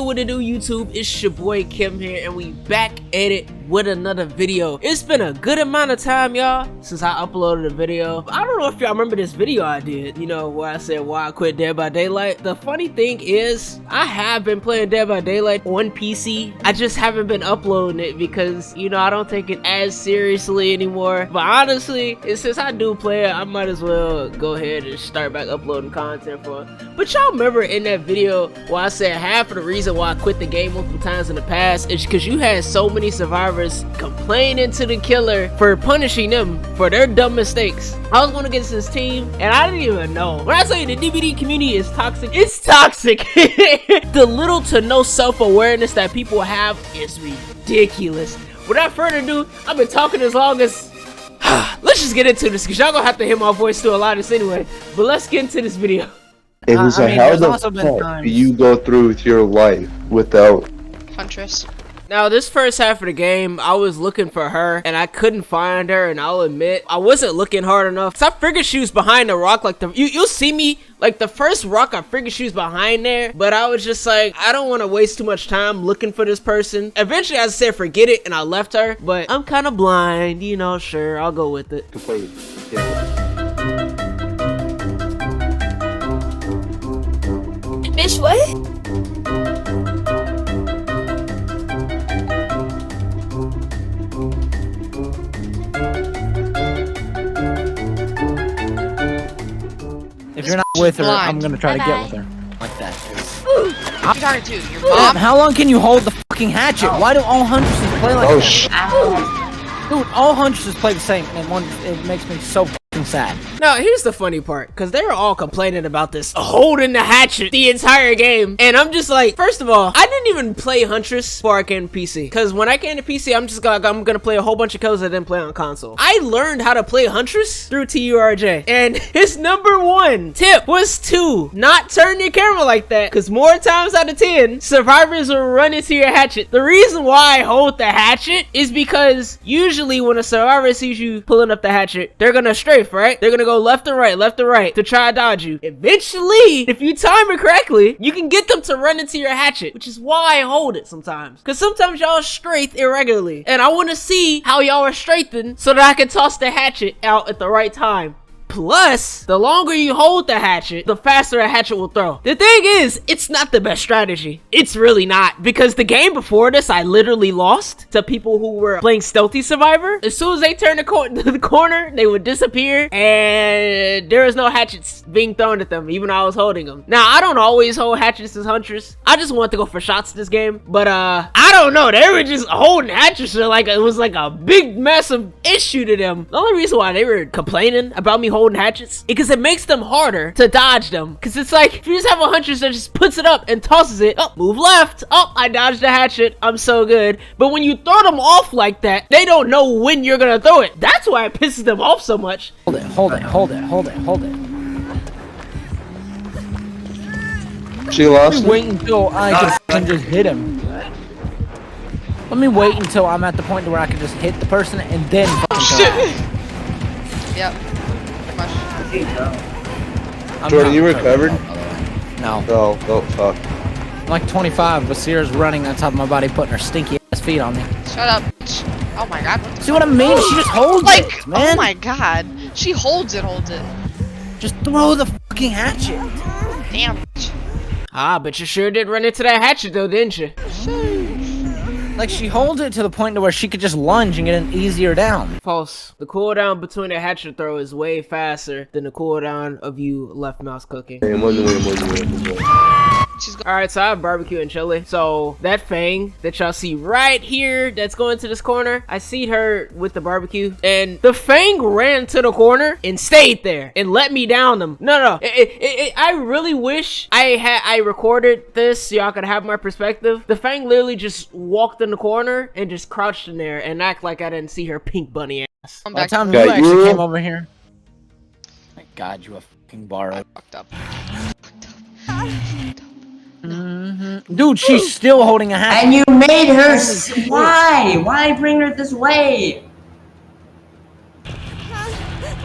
what it do, YouTube? It's your boy Kim here, and we back at it with another video. It's been a good amount of time, y'all, since I uploaded a video. I don't know if y'all remember this video I did, you know, where I said why I quit Dead by Daylight. The funny thing is, I have been playing Dead by Daylight on PC. I just haven't been uploading it because, you know, I don't take it as seriously anymore. But honestly, since I do play it, I might as well go ahead and start back uploading content for it. But y'all remember in that video where I said half of the reason why I quit the game multiple times in the past is because you had so many survivors complaining to the killer for punishing them for their dumb mistakes. I was going against this team and I didn't even know. When I tell you the DVD community is toxic, it's toxic. The little to no self-awareness that people have is ridiculous. Without further ado, I've been talking as long as let's just get into this because y'all gonna have to hear my voice through a lot of this anyway. But let's get into this video. It was how the fuck do you go through with your life without Huntress? Now, this first half of the game, I was looking for her, and I couldn't find her, and I'll admit, I wasn't looking hard enough. Cause I figured she was behind the rock, like you'll see me, like the first rock, I figured she was behind there, but I was just like, I don't want to waste too much time looking for this person. Eventually, I said, forget it, and I left her, but I'm kind of blind, you know, sure, I'll go with it. Bitch, what? If you're not with her, I'm gonna try to get with her. Like that. I'm talking to your mom. How long can you hold the fucking hatchet? Why do all huntresses play like that? Dude, all huntresses play the same, and it makes me so fucking sad. Now, here's the funny part, because they were all complaining about this holding the hatchet the entire game, and I'm just like, first of all, I didn't even play Huntress before I came to PC, because when I came to PC, I'm gonna play a whole bunch of codes I didn't play on console. I learned how to play Huntress through TURJ, and his #1 tip was to not turn your camera like that, because more times out of 10, survivors will run into your hatchet. The reason why I hold the hatchet is because usually when a survivor sees you pulling up the hatchet, they're gonna strafe, right? They're gonna go left and right to try to dodge you. Eventually, if you time it correctly, you can get them to run into your hatchet, which is why I hold it sometimes. Because sometimes y'all strafe irregularly, and I want to see how y'all are strafing so that I can toss the hatchet out at the right time. Plus, the longer you hold the hatchet, the faster a hatchet will throw. The thing is, it's not the best strategy. It's really not, because the game before this, I literally lost to people who were playing Stealthy Survivor. As soon as they turned the corner, they would disappear, and there was no hatchets being thrown at them, even though I was holding them. Now, I don't always hold hatchets as Huntress. I just want to go for shots this game, but I don't know. They were just holding hatchets like it was like a big, massive issue to them. The only reason why they were complaining about me holding hatchets because it makes them harder to dodge them, because it's like if you just have a Huntress that just puts it up and tosses it, oh, move left, oh, I dodged the hatchet, I'm so good. But when you throw them off like that, they don't know when you're gonna throw it. That's why it pisses them off so much. Hold it. She lost. Let me wait until I can just hit him. Let me wait until I'm at the point where I can just hit the person and then Yep. Jordan, you recovered? No. Oh, fuck. I'm like 25, but Sierra's running on top of my body, putting her stinky ass feet on me. Shut up. Oh my god. See what I mean? She just holds it, man. Oh my god. She holds it. Just throw the fucking hatchet. Damn. Ah, but you sure did run into that hatchet though, didn't you? Like, she holds it to the point to where she could just lunge and get an easier down. False. The cooldown between a hatchet throw is way faster than the cooldown of you left mouse cooking. Alright, so I have barbecue and chili. So that Fang that y'all see right here that's going to this corner, I see her with the barbecue, and the Fang ran to the corner and stayed there and let me down them. No. I really wish I recorded this so y'all could have my perspective. The Fang literally just walked in the corner and just crouched in there and act like I didn't see her pink bunny ass. By the time you actually came over here. My god, you a fucking borrowed. Fucked up. Dude, she's still holding a hatchet. And you made her. Why? Why bring her this way?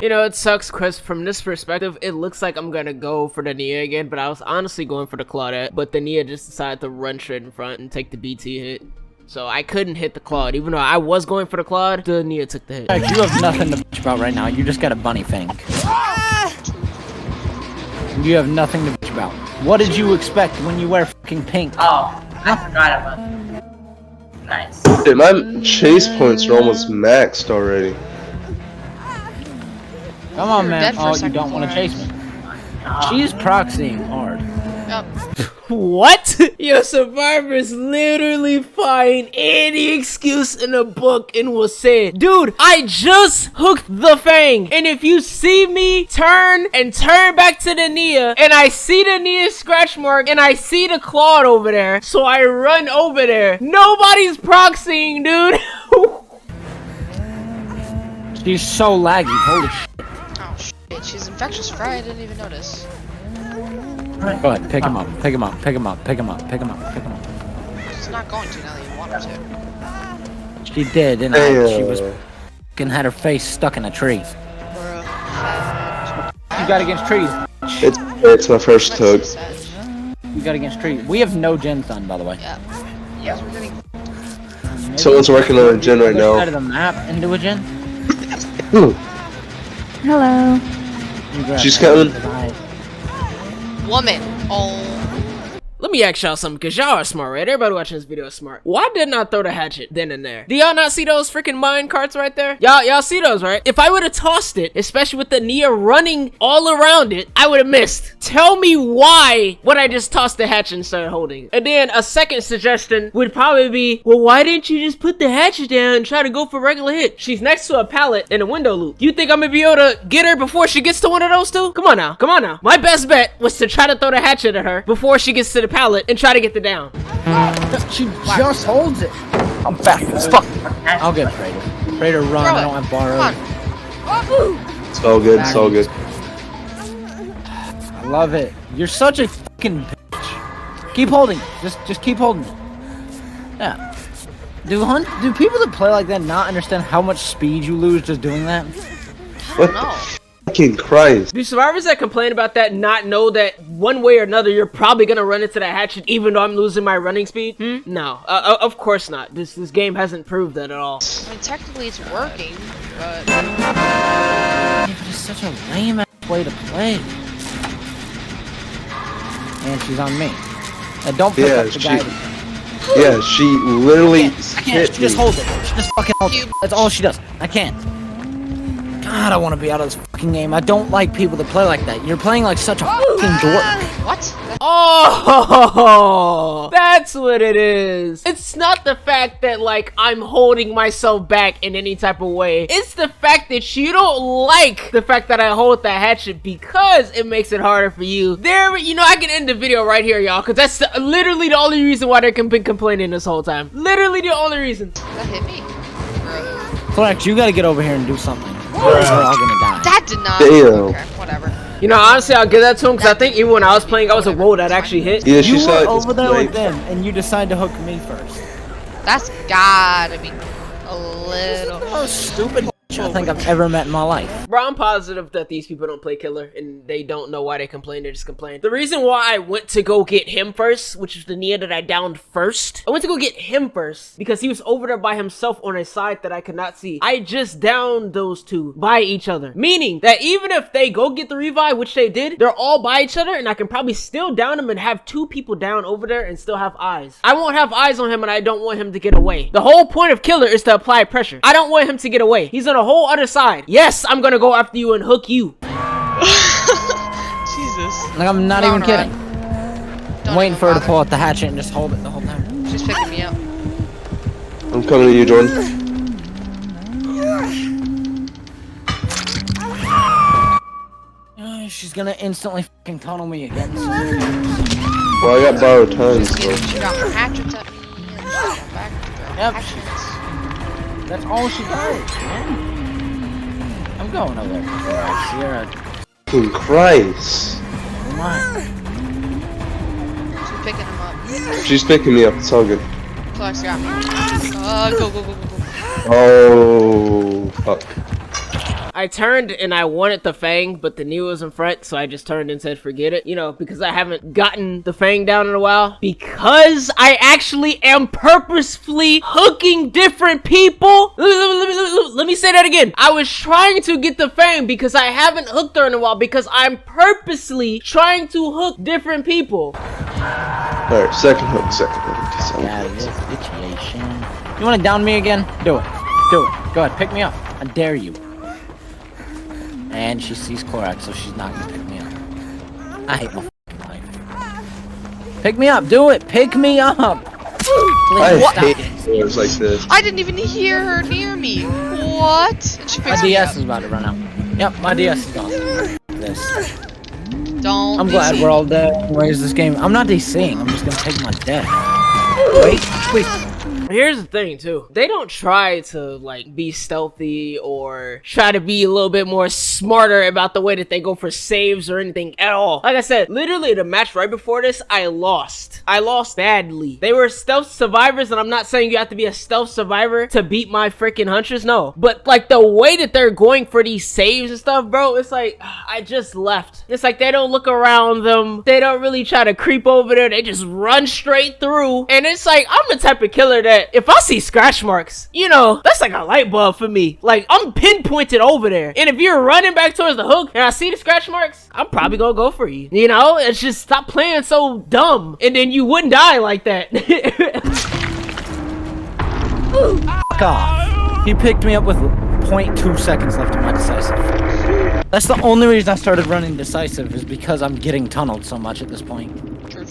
You know, it sucks because from this perspective, it looks like I'm gonna go for the Nia again, but I was honestly going for the Claudette, but the Nia just decided to run straight in front and take the BT hit. So I couldn't hit the Claude. Even though I was going for the Claude, the Nia took the hit. You have nothing to bitch about right now. You just got a bunny thing. You have nothing to bitch about. What did you expect when you wear fucking pink? Oh, I forgot about that. Nice. Dude, my chase points are almost maxed already. Come on, You're man. dead for a Oh, you second, don't want to Florence. chase me. She's proxying hard. Yep. What? Your survivors literally find any excuse in a book and will say it. Dude, I just hooked the Fang. And if you see me turn back to the Nia, and I see the Nia scratch mark, and I see the Claude over there, so I run over there. Nobody's proxying, dude. She's so laggy. Holy shit. Oh shit, she's infectious fry. I didn't even notice. Go ahead, pick him up, pick him up, pick him up, pick him up, pick him up, pick him up. She's not going to now that you want her to. She did, and she was fucking had her face stuck in a tree. Bruh. You got against trees. It's my first hook. You got against trees. We have no gens done, by the way. Yeah. Yeah. We're getting... Someone's working on a gen right Other side now. of the map into a gen. Hello. You grab She's that. coming. Woman. Oh. Let me ask y'all something, because y'all are smart, right? Everybody watching this video is smart. Why didn't I throw the hatchet then and there? Do y'all not see those freaking mine carts right there? Y'all see those, right? If I would have tossed it, especially with the Nia running all around it, I would have missed. Tell me why would I just toss the hatchet and start holding it? And then a second suggestion would probably be, well, why didn't you just put the hatchet down and try to go for regular hit? She's next to a pallet in a window loop. You think I'm gonna be able to get her before she gets to one of those two? Come on now, come on now. My best bet was to try to throw the hatchet at her before she gets to the pallet and try to get the down. She just holds it. I'm fast as fuck. I'll get Prater. Prater, run. I don't have borrowed. It's all good, it's all good. I love it. You're such a fucking bitch. Keep holding it. Just keep holding it. Yeah. Do people that play like that not understand how much speed you lose just doing that? What No. fucking Christ? Do survivors that complain about that not know that one way or another you're probably gonna run into that hatchet even though I'm losing my running speed? No, of course not. This game hasn't proved that at all. I mean, technically it's working, but... Yeah, but it's such a lame ass way to play. And she's on me. And don't pick up the guy. Yeah, she literally I can't. She just holds it. She just fucking holds it. That's all she does. I can't. God, I want to be out of this fucking game. I don't like people that play like that. You're playing like such a fucking dork. What? Oh, that's what it is. It's not the fact that like I'm holding myself back in any type of way. It's the fact that you don't like the fact that I hold the hatchet because it makes it harder for you. There, you know, I can end the video right here, y'all, because that's literally the only reason why they've been complaining this whole time. Literally the only reason. That hit me. Bruh. Flex, you gotta get over here and do something. Or we're all gonna die. That did not. Damn. Okay, whatever. You know, honestly, I'll give that to him because I think even when I was playing, I was like, whoa, that actually hit. Yeah, she You saw were it over there with displayed. them, and you decide to hook me first. That's gotta be a little... Most stupid I think I've ever met in my life. Bro, I'm positive that these people don't play killer and they don't know why they complain, they just complain. The reason why I went to go get him first, which is the Nia that I downed first, I went to go get him first because he was over there by himself on a side that I could not see. I just downed those two by each other, meaning that even if they go get the revive, which they did, they're all by each other and I can probably still down them and have two people down over there and still have eyes. I won't have eyes on him and I don't want him to get away. The whole point of killer is to apply pressure. I don't want him to get away. He's on a whole other side. Yes, I'm gonna go after you and hook you. Jesus. Like, I'm not even kidding. I'm waiting for her to bother. pull out the hatchet and just hold it the whole time. She's picking me up. I'm coming to you, Jordan. She's gonna instantly fucking tunnel me again. Well, I got borrowed tons, so. She got her hatchets at me, and she went back to her Yep. hatchets. That's all she does, man. I'm going over there. Alright, Sierra. Fucking Christ. Come on. She's picking him up. She's picking me up, it's all good. Clark's got me. Go, go, go, go, go. Oh, fuck. I turned and I wanted the fang, but the knee was in front, so I just turned and said forget it. You know, because I haven't gotten the fang down in a while. Because I actually am purposefully hooking different people. Let me say that again. I was trying to get the fang because I haven't hooked her in a while, because I'm purposely trying to hook different people. Alright, second hook. That is situation. You wanna down me again? Do it. Do it. Go ahead, pick me up. I dare you. And she sees Korak, so she's not gonna pick me up. I hate my f***ing life. Pick me up, do it! Pick me up! Please, I hate stores like this. I didn't even hear her near me. What? She my picks me DS up. is about to run out. Yep, my DS is gone. This. Don't. I'm glad we're all dead. Where's this game? I'm not DCing, I'm just gonna take my death. Wait, wait. Here's the thing too, they don't try to like be stealthy or try to be a little bit more smarter about the way that they go for saves or anything at all. Like I said, literally the match right before this, I lost badly. They were stealth survivors, and I'm not saying you have to be a stealth survivor to beat my freaking huntress, no, but like the way that they're going for these saves and stuff, bro, it's like I just left. It's like they don't look around them, they don't really try to creep over there, they just run straight through. And it's like I'm the type of killer that if I see scratch marks, you know, that's like a light bulb for me. Like, I'm pinpointed over there. And if you're running back towards the hook and I see the scratch marks, I'm probably gonna go for you. You know, it's just stop playing so dumb. And then you wouldn't die like that. Fuck off. He picked me up with 0.2 seconds left in my decisive. That's the only reason I started running decisive, is because I'm getting tunneled so much at this point. True.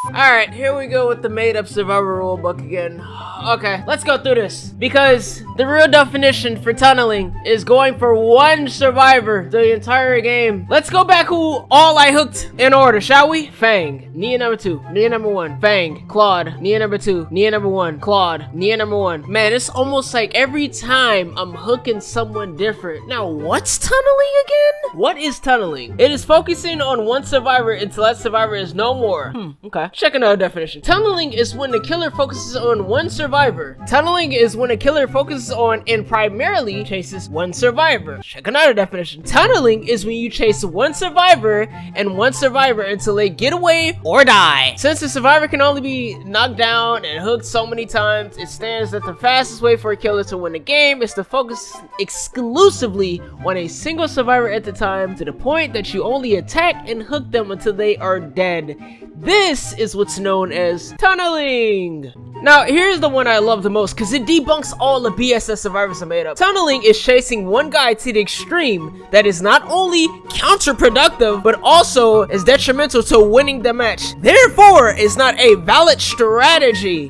Alright, here we go with the made-up survivor rulebook again. Okay, let's go through this. Because the real definition for tunneling is going for one survivor the entire game. Let's go back who all I hooked in order, shall we? Fang, Nia number 2, Nia number 1, Fang, Claude, Nia number 2, Nia number 1, Claude, Nia number 1. Man, it's almost like every time I'm hooking someone different. Now, what's tunneling again? What is tunneling? It is focusing on one survivor until that survivor is no more. Okay. Check another definition. Tunneling is when the killer focuses on one survivor. Tunneling is when a killer focuses on and primarily chases one survivor. Check another definition. Tunneling is when you chase one survivor and one survivor until they get away or die. Since the survivor can only be knocked down and hooked so many times, it stands that the fastest way for a killer to win the game is to focus exclusively on a single survivor at the time, to the point that you only attack and hook them until they are dead. This is what's known as tunneling. Now, here's the one I love the most because it debunks all the BS that survivors are made up. Tunneling is chasing one guy to the extreme that is not only counterproductive, but also is detrimental to winning the match. Therefore, is not a valid strategy.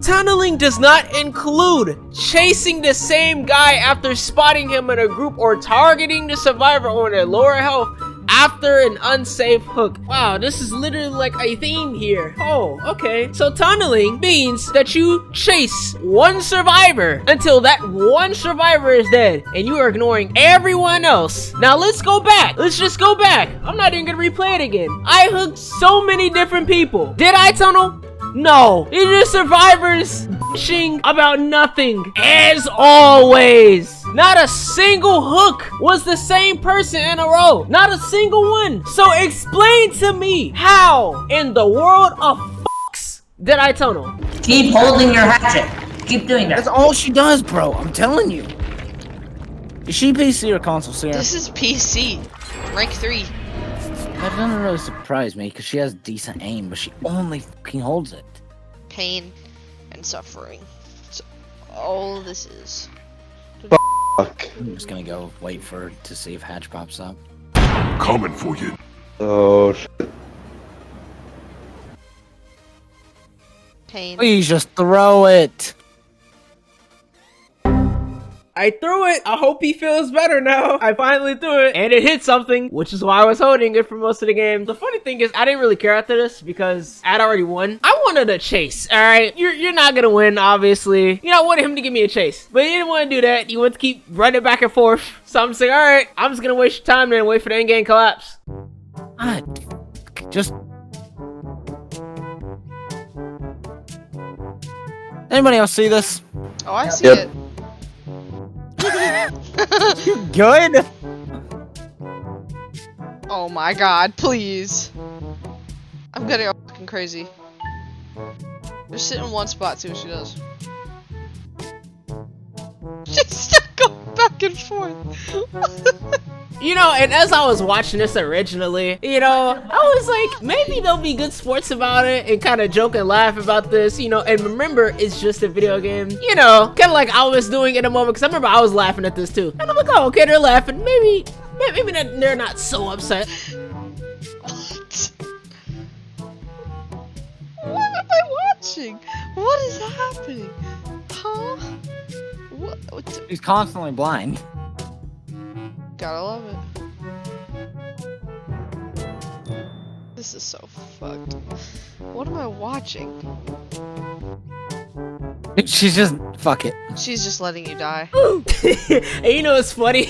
Tunneling does not include chasing the same guy after spotting him in a group or targeting the survivor on a lower health after an unsafe hook. Wow, this is literally like a theme here. Oh, okay. So tunneling means that you chase one survivor until that one survivor is dead and you are ignoring everyone else. Now let's go back. Let's just go back. I'm not even gonna replay it again. I hooked so many different people. Did I tunnel? No. These are survivors bitching about nothing. As always. Not a single hook was the same person in a row. Not a single one. So explain to me, how in the world of fucks did I tunnel? Keep holding your hatchet. Keep doing that. That's all she does, bro. I'm telling you. Is she PC or console, Sarah? This is PC. Rank 3. That doesn't really surprise me because she has decent aim, but she only fucking holds it. Pain and suffering. That's all this is. Fuck. I'm just gonna go wait for her to see if Hatch pops up. Coming for you. Oh shit. Pain. Please just throw it. I threw it. I hope he feels better now. I finally threw it and it hit something, which is why I was holding it for most of the game. The funny thing is I didn't really care after this because I'd already won. I wanted a chase, all right? You're not gonna win, obviously. You know, I wanted him to give me a chase, but he didn't want to do that. He wanted to keep running back and forth. So I'm saying, all right, I'm just gonna waste your time then and wait for the end game collapse. Just... Anybody else see this? Oh, I see Yep. it. You good? Oh my god, please. I'm getting all fucking crazy. Just sit in one spot, see what she does. She's still going back and forth. You know, and as I was watching this originally, you know, I was like, maybe they'll be good sports about it and kind of joke and laugh about this, you know, and remember, it's just a video game, you know, kind of like I was doing in a moment, because I remember I was laughing at this too. And I'm like, oh, okay, they're laughing. Maybe they're not so upset. What? What am I watching? What is happening? Huh? What? He's constantly blind. Gotta love it. This is so fucked. What am I watching? She's just, fuck it. She's just letting you die. And you know what's funny?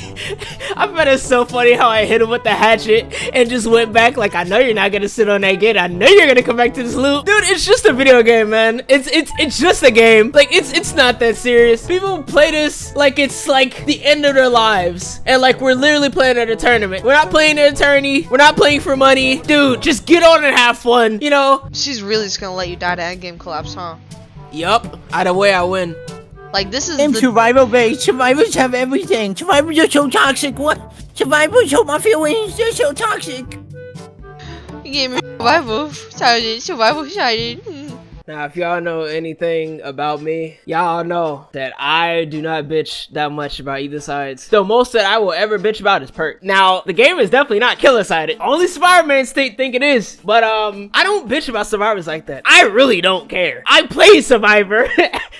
I bet it's so funny how I hit him with the hatchet and just went back like, I know you're not gonna sit on that gate. I know you're gonna come back to this loop. Dude, it's just a video game, man. It's just a game. Like, it's not that serious. People play this like it's like the end of their lives. And like, we're literally playing at a tournament. We're not playing at a tourney. We're not playing for money. Dude, just get on and have fun, you know? She's really just gonna let you die to endgame collapse, huh? Yup. Either way, I win. Like, this is In the- survival base, survivors have everything. Survivors are so toxic. What? Survivors hurt my feelings. They're so toxic. Game survival. Survival. Now, if y'all know anything about me, y'all know that I do not bitch that much about either sides. The most that I will ever bitch about is perk. Now, the game is definitely not killer-sided. Only Survivor Man think it is. But, I don't bitch about survivors like that. I really don't care. I play Survivor.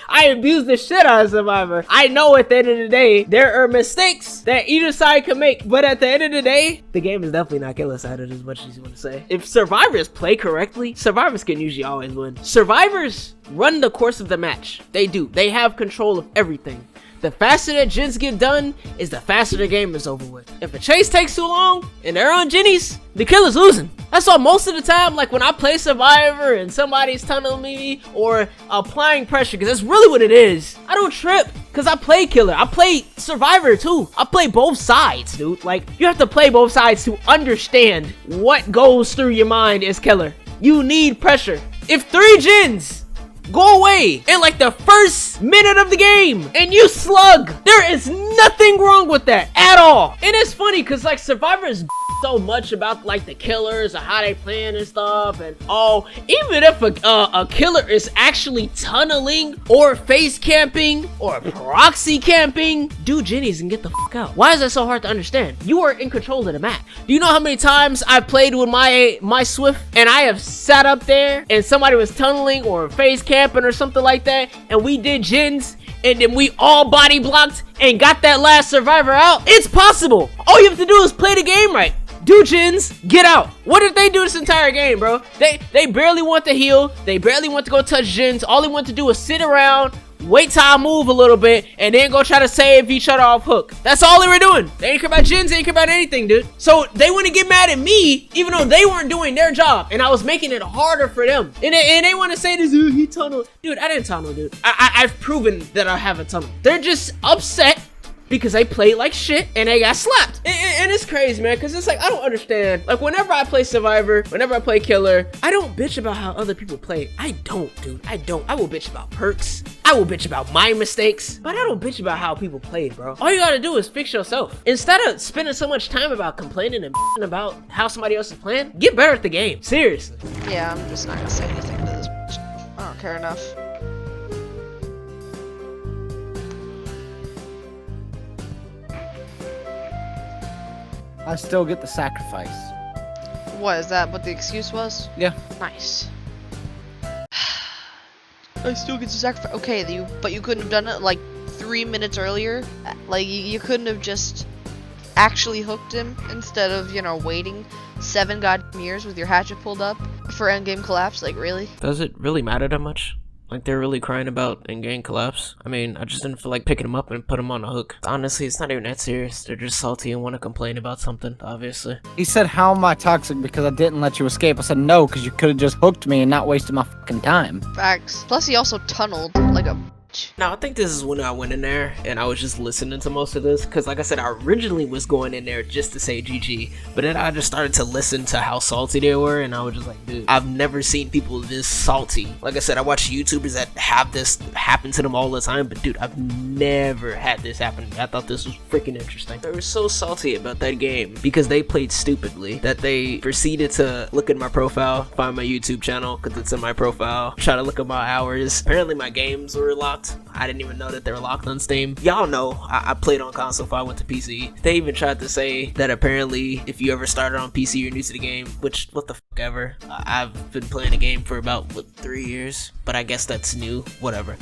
I abuse the shit out of Survivor. I know at the end of the day, there are mistakes that either side can make. But at the end of the day, the game is definitely not killer-sided as much as you want to say. If survivors play correctly, survivors can usually always win. Survivors run the course of the match. They do. They have control of everything. The faster that gens get done is the faster the game is over with. If a chase takes too long and they're on Jennies, the killer's losing. That's why most of the time, like when I play Survivor and somebody's tunneling me or applying pressure, because that's really what it is, I don't trip because I play killer. I play Survivor too. I play both sides, dude. Like, you have to play both sides to understand what goes through your mind as killer. You need pressure. If 3 gens go away in like the first minute of the game and you slug, there is nothing wrong with that at all. And it's funny because like Survivors so much about like the killers or how they plan and stuff, and even if a killer is actually tunneling or face camping or proxy camping, do Jennies and get the fuck out. Why is that so hard to understand? You are in control of the map. Do you know how many times I've played with my Swift and I have sat up there and somebody was tunneling or face camping or something like that, and we did gens and then we all body blocked and got that last survivor out? It's possible. All you have to do is play the game right. Do gens, get out. What did they do this entire game, bro? They barely want to heal. They barely want to go touch gens. All they want to do is sit around, wait till I move a little bit, and then go try to save each other off hook. That's all they were doing. They ain't care about gens, they ain't care about anything, dude. So they want to get mad at me, even though they weren't doing their job, and I was making it harder for them. And they want to say this, he tunneled. Dude, I didn't tunnel, dude. I've proven that I have a tunnel. They're just upset because they played like shit and they got slapped. And it's crazy, man, because it's like, I don't understand. Like, whenever I play Survivor, whenever I play Killer, I don't bitch about how other people play. I don't, dude. I don't. I will bitch about perks. I will bitch about my mistakes, but I don't bitch about how people played, bro. All you gotta do is fix yourself. Instead of spending so much time about complaining and about how somebody else is playing, get better at the game. Seriously. Yeah, I'm just not gonna say anything to this bitch. I don't care enough. I still get the sacrifice. What, is that what the excuse was? Yeah. Nice. I still get to sacrifice. Okay, but you couldn't have done it like 3 minutes earlier? Like, you couldn't have just actually hooked him instead of, you know, waiting 7 goddamn years with your hatchet pulled up for endgame collapse? Like, really? Does it really matter that much? Like, they're really crying about endgame collapse? I mean, I just didn't feel like picking them up and put them on a hook. Honestly, it's not even that serious. They're just salty and want to complain about something, obviously. He said, how am I toxic because I didn't let you escape? I said, no, because you could have just hooked me and not wasted my fucking time. Facts. Plus, he also tunneled like a Now, I think this is when I went in there and I was just listening to most of this. Because, like I said, I originally was going in there just to say GG. But then I just started to listen to how salty they were. And I was just like, dude, I've never seen people this salty. Like I said, I watch YouTubers that have this happen to them all the time. But, dude, I've never had this happen. I thought this was freaking interesting. They were so salty about that game because they played stupidly that they proceeded to look at my profile, find my YouTube channel because it's in my profile, try to look at my hours. Apparently, my games were locked. I didn't even know that they were locked on Steam. Y'all know I played on console if I went to PC. They even tried to say that apparently if you ever started on PC, you're new to the game, which, what the fuck ever. I've been playing the game for about, 3 years? But I guess that's new, whatever.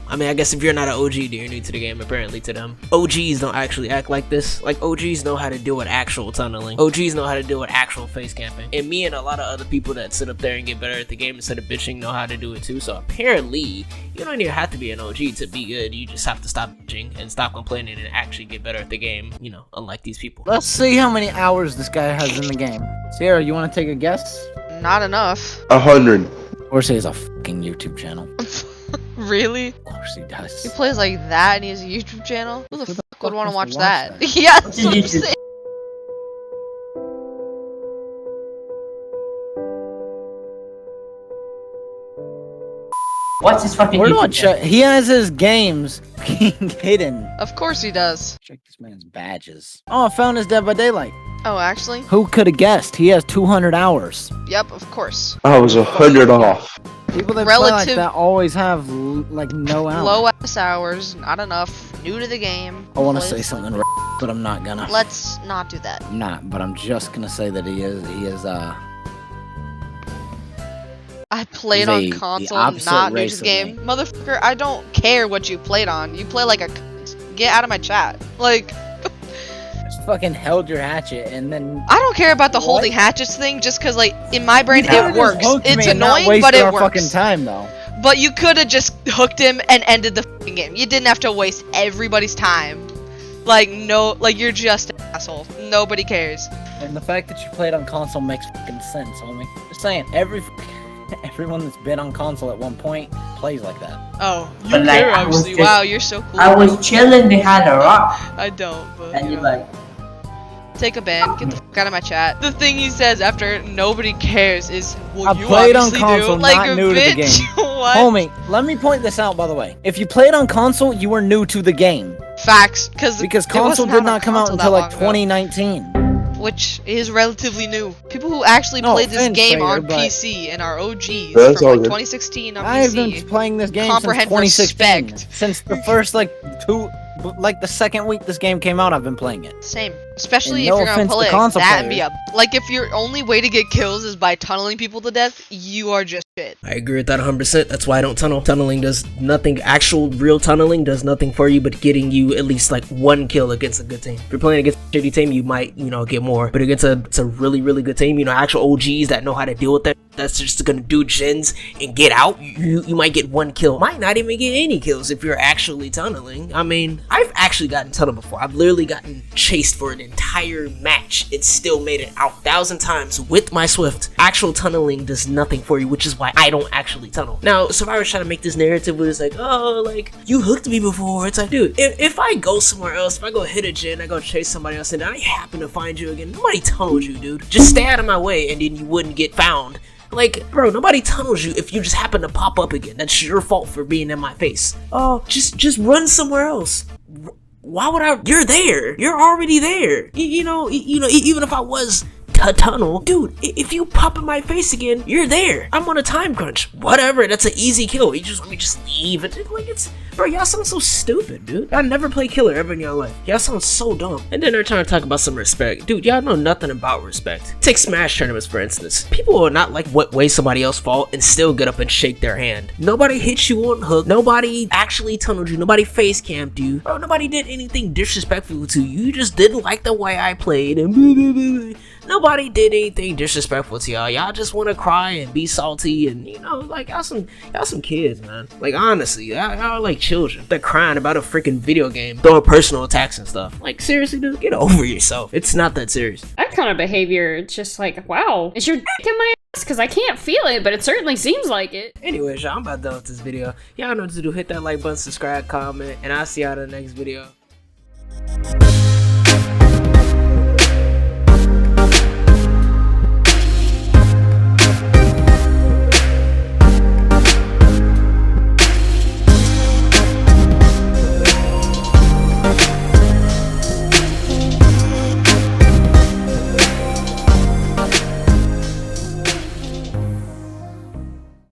I mean, I guess if you're not an OG, then you're new to the game, apparently to them. OGs don't actually act like this. Like, OGs know how to deal with actual tunneling. OGs know how to deal with actual face camping. And me and a lot of other people that sit up there and get better at the game instead of bitching know how to do it too. So apparently, you don't even have to be an OG to be good. You just have to stop bitching and stop complaining and actually get better at the game, you know, unlike these people. Let's see how many hours this guy has in the game. Sierra, you want to take a guess? Not enough. 100. Of course he has a fucking YouTube channel. Really? Of course he does. He plays like that and he has a YouTube channel? Who the fuck would want to watch wants to that? watch Yeah, that's what I'm YouTube. saying. What's his fucking Where do I YouTube check? He has his games hidden. Of course he does. Check this man's badges. Oh, I found his Dead by Daylight. Oh, actually? Who could have guessed? He has 200 hours. Yep, of course. I was 100 off. People that play like Relative- that always have like no hours. Low ass hours, not enough. New to the game. I want to Plays- say something, but I'm not gonna. Let's not do that. I'm not, but I'm just gonna say that he is. I played He's on the console, opposite not new race to of the game. me. Motherfucker, I don't care what you played on. You play like a cunt. Get out of my chat. Like, Just fucking held your hatchet and then. I don't care about the What? holding hatchets thing just because, like, in my brain, You could've it just works. hooked It's me and not annoying, but wasted it our works. fucking time though. But you could have just hooked him and ended the fucking game. You didn't have to waste everybody's time. Like, no, like, you're just an asshole. Nobody cares. And the fact that you played on console makes fucking sense, homie. Just saying, everyone that's been on console at one point plays like that. Oh, you But, like, care, I was obviously. just- Wow, you're so cool. I was chilling behind a rock, I don't, but, and you you're know. like, Take a ban. Get the fuck out of my chat. The thing he says after nobody cares is, well, I you played on obviously console, do. Like, not new to the bitch, game. what? Homie, let me point this out by the way. If you played on console, you were new to the game. Facts, because Console did not come out until like 2019. which is relatively new. People who actually No played this offense, game Trader, on but- PC and are OGs That's from all like good. 2016 on I've been PC. playing this game since Comprehend 2016. respect. Since the first like the second week this game came out, I've been playing it. Same. Especially And if no you're gonna offense to play console that and be players. up. Like, if your only way to get kills is by tunneling people to death, you are just shit. I agree with that 100%. That's why I don't tunnel. Tunneling does nothing. Actual real tunneling does nothing for you but getting you at least like one kill against a good team. If you're playing against a shitty team, you might, get more. But against a really, really good team, actual OGs that know how to deal with that, that's just gonna do gens and get out, you might get one kill. Might not even get any kills if you're actually tunneling. I mean, I've actually gotten tunneled before. I've literally gotten chased for an entire match. It still made it out 1,000 times with my Swift. Actual tunneling does nothing for you, which is why I don't actually tunnel. Now, Survivor's trying to make this narrative where it's like, oh, like, you hooked me before. It's like, dude, if I go somewhere else, if I go hit a gen, I go chase somebody else, and I happen to find you again, nobody tunneled you, dude. Just stay out of my way, and then you wouldn't get found. Like, bro, nobody tunnels you if you just happen to pop up again. That's your fault for being in my face. Oh, just run somewhere else. Why would I? You're there. You're already there. Even if I was tunnel, dude, if you pop in my face again, you're there. I'm on a time crunch. Whatever, that's an easy kill. You just let me just leave. Bro, y'all sound so stupid, dude. Y'all never play killer ever in your life. Y'all sound so dumb. And then they're trying to talk about some respect. Dude, y'all know nothing about respect. Take Smash tournaments, for instance. People will not like what way somebody else fought and still get up and shake their hand. Nobody hit you on hook. Nobody actually tunneled you. Nobody face camped you. Bro, nobody did anything disrespectful to you. You just didn't like the way I played and blah, blah, blah. Nobody did anything disrespectful to y'all. Y'all just want to cry and be salty and, like, y'all some kids, man. Like, honestly, y'all like children. They're crying about a freaking video game, throwing personal attacks and stuff. Like, seriously, dude, get over yourself. It's not that serious. That kind of behavior, it's just like, wow, is your dick in my because I can't feel it, but it certainly seems like it. Anyways, y'all, I'm about done with this video. Y'all know what to do. Hit that like button, subscribe, comment, and I'll see y'all in the next video.